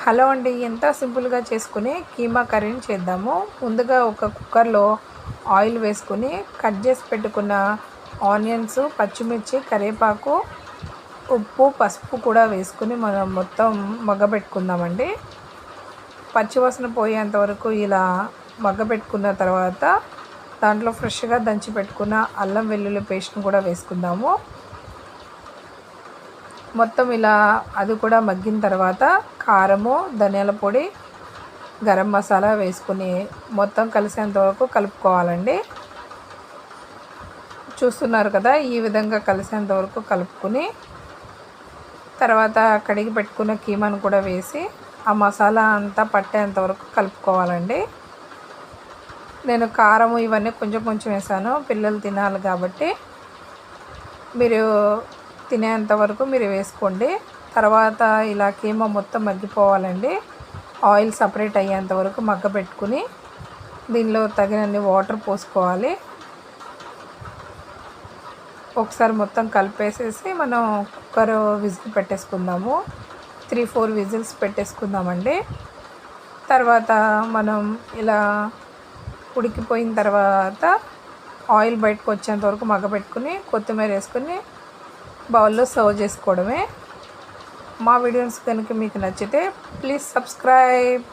Hello అండి, ఎంత సింపుల్గా చేసుకుని కీమా కర్రీని చేద్దాము. ముందుగా ఒక కుక్కర్లో ఆయిల్ వేసుకుని కట్ చేసి పెట్టుకున్న ఆనియన్స్, పచ్చిమిర్చి, కరివేపాకు, ఉప్పు, పసుపు కూడా వేసుకుని మనం మొత్తం మగ్గబెట్టుకుందామండి. పచ్చివాసన పోయేంత వరకు ఇలా మగ్గబెట్టుకున్న తర్వాత దాంట్లో ఫ్రెష్గా దంచి పెట్టుకున్న అల్లం వెల్లుల్లి పేస్ట్ని కూడా వేసుకుందాము. మొత్తం ఇలా అది కూడా మగ్గిన తర్వాత కారము, ధనియాల పొడి, గరం మసాలా వేసుకుని మొత్తం కలిసేంత వరకు కలుపుకోవాలండి. చూస్తున్నారు కదా, ఈ విధంగా కలిసేంత వరకు కలుపుకుని తర్వాత కడిగి పెట్టుకున్న కీమాను కూడా వేసి ఆ మసాలా అంతా పట్టేంత వరకు కలుపుకోవాలండి. నేను కారము ఇవన్నీ కొంచెం కొంచెం వేసాను, పిల్లలు తినాలి కాబట్టి మీరు తినేంత వరకు మీరు వేసుకోండి. తర్వాత ఇలా కీమా మొత్తం మగ్గిపోవాలండి. ఆయిల్ సపరేట్ అయ్యేంత వరకు మగ్గబెట్టుకుని దీనిలో తగినన్ని వాటర్ పోసుకోవాలి. ఒకసారి మొత్తం కలిపేసేసి మనం కుక్కర్ విజిల్ పెట్టేసుకుందాము. 3-4 విజిల్స్ పెట్టేసుకుందామండి. తర్వాత మనం ఇలా ఉడికిపోయిన తర్వాత ఆయిల్ బయటకు వచ్చేంత వరకు మగ్గబెట్టుకుని కొత్తిమీర వేసుకుని బౌల్లో సర్వ్ చేసుకోవడమే. మా వీడియోస్ కనుక మీకు నచ్చితే ప్లీజ్ సబ్స్క్రైబ్.